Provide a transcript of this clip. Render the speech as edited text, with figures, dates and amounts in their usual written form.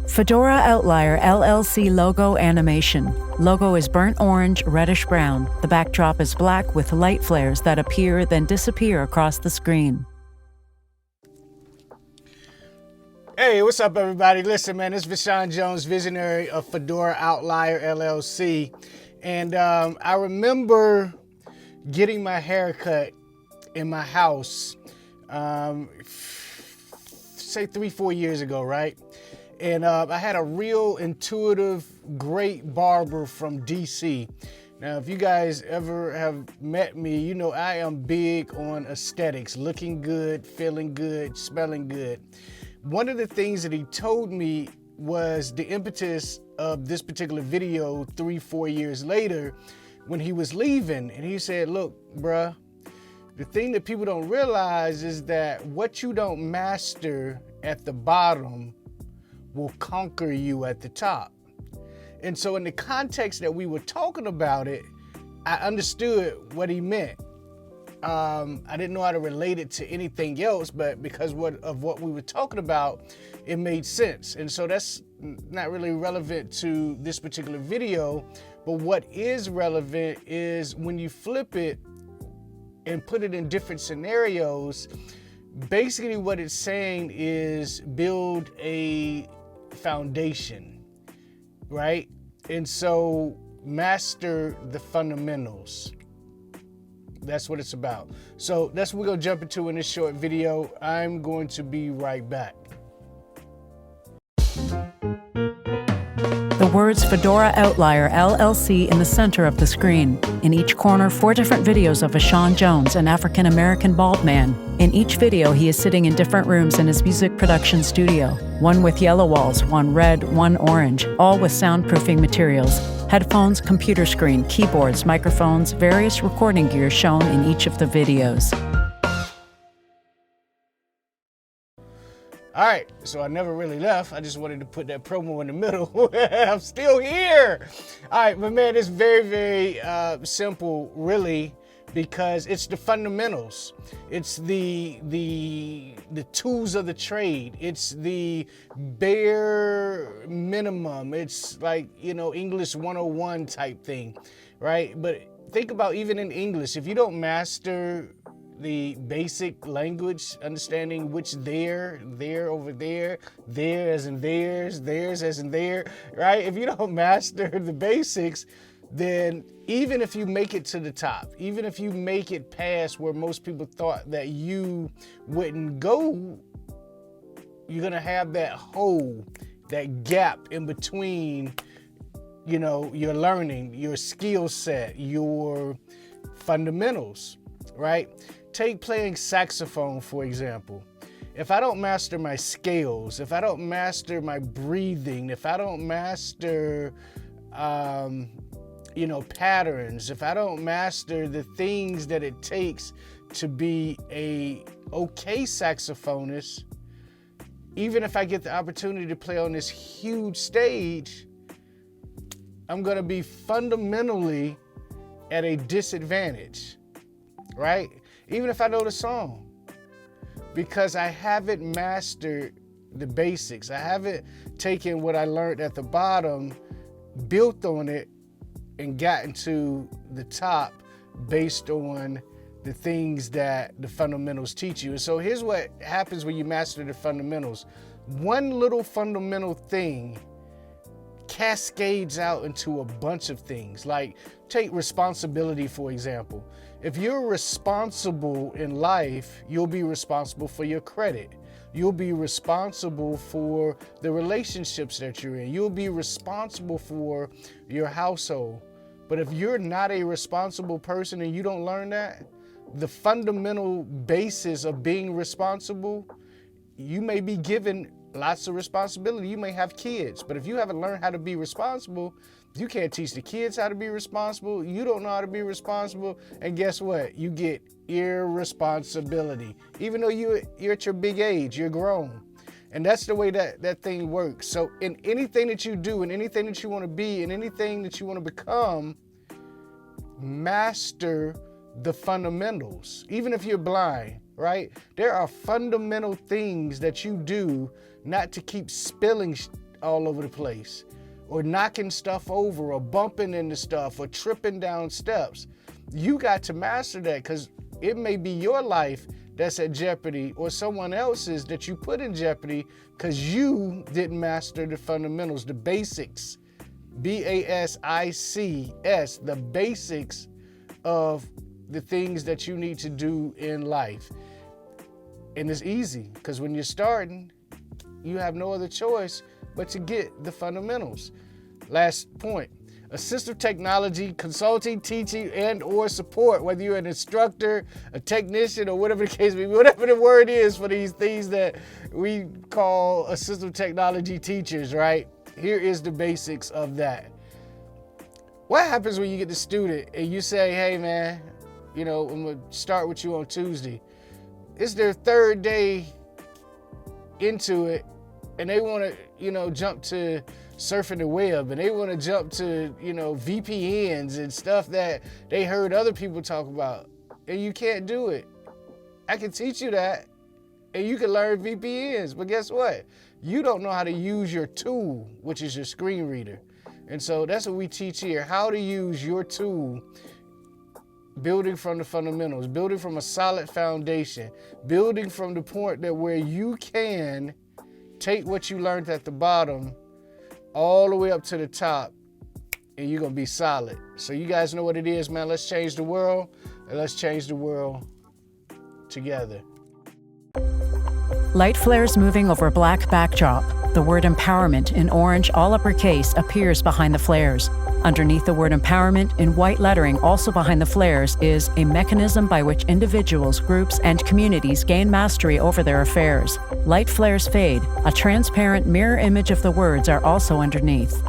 Fedora Outlier LLC logo animation. Logo is burnt orange, reddish brown. The backdrop is black with light flares that appear then disappear across the screen. Hey, what's up, everybody? Listen, man, this is Vashaun Jones, visionary of Fedora Outlier LLC. And I remember getting my hair cut in my house, say 3-4 years ago, right? And I had a real intuitive, great barber from DC. Now, if you guys ever have met me, you know I am big on aesthetics, looking good, feeling good, smelling good. One of the things that he told me was the impetus of this particular video 3-4 years later when he was leaving. And he said, look, bruh, the thing that people don't realize is that what you don't master at the bottom will conquer you at the top. And so in the context that we were talking about it, I understood what he meant. I didn't know how to relate it to anything else, but because of what we were talking about, it made sense. And so that's not really relevant to this particular video, but what is relevant is when you flip it and put it in different scenarios, basically what it's saying is build a foundation, right? And so master the fundamentals. That's what it's about. So that's what we're gonna jump into in this short video. I'm going to be right back. The words Fedora Outlier LLC in the center of the screen. In each corner, 4 different videos of Vashaun Jones, an African-American bald man. In each video, he is sitting in different rooms in his music production studio. One with yellow walls, one red, one orange, all with soundproofing materials. Headphones, computer screen, keyboards, microphones, various recording gear shown in each of the videos. All right, so I never really left. I just wanted to put that promo in the middle. I'm still here. All right, but man, it's very, very simple, really, because it's the fundamentals. It's the tools of the trade. It's the bare minimum. It's like, you know, English 101 type thing, right? But think about even in English, if you don't master the basic language, understanding which there over there as in theirs as in there, right? If you don't master the basics, then even if you make it to the top, even if you make it past where most people thought that you wouldn't go, you're gonna have that hole, that gap in between, you know, your learning, your skill set, your fundamentals, right? Take playing saxophone, for example. If I don't master my scales, if I don't master my breathing, if I don't master, you know, patterns, if I don't master the things that it takes to be a okay saxophonist, even if I get the opportunity to play on this huge stage, I'm gonna be fundamentally at a disadvantage, right? Even if I know the song, because I haven't mastered the basics. I haven't taken what I learned at the bottom, built on it, and gotten to the top based on the things that the fundamentals teach you. And so here's what happens when you master the fundamentals. One little fundamental thing cascades out into a bunch of things. Like, take responsibility, for example. If you're responsible in life, you'll be responsible for your credit. You'll be responsible for the relationships that you're in. You'll be responsible for your household. But if you're not a responsible person and you don't learn that, the fundamental basis of being responsible, you may be given lots of responsibility. You may have kids, but if you haven't learned how to be responsible, you can't teach the kids how to be responsible. You don't know how to be responsible. And guess what? You get irresponsibility. Even though you're at your big age, you're grown. And that's the way that thing works. So in anything that you do, in anything that you want to be, in anything that you want to become, master the fundamentals. Even if you're blind, right? There are fundamental things that you do not to keep spilling all over the place, or knocking stuff over, or bumping into stuff, or tripping down steps. You got to master that, because it may be your life that's at jeopardy, or someone else's that you put in jeopardy because you didn't master the fundamentals, the basics. BASICS, the basics of the things that you need to do in life. And it's easy, because when you're starting, you have no other choice but to get the fundamentals. Last point, assistive technology, consulting, teaching, and or support, whether you're an instructor, a technician, or whatever the case may be, whatever the word is for these things that we call assistive technology teachers, right? Here is the basics of that. What happens when you get the student and you say, hey man, I'm gonna start with you on Tuesday. It's their third day into it, and they wanna, jump to surfing the web, and they wanna jump to, VPNs and stuff that they heard other people talk about, and you can't do it. I can teach you that, and you can learn VPNs, but guess what? You don't know how to use your tool, which is your screen reader. And so that's what we teach here, how to use your tool, building from the fundamentals, building from a solid foundation, building from the point that where you can take what you learned at the bottom all the way up to the top, and you're gonna be solid. So you guys know what it is, man. Let's change the world, and let's change the world together. Light flares moving over a black backdrop. The word empowerment in orange, all uppercase, appears behind the flares. Underneath the word empowerment, in white lettering, also behind the flares, is a mechanism by which individuals, groups, and communities gain mastery over their affairs. Light flares fade. A transparent mirror image of the words are also underneath.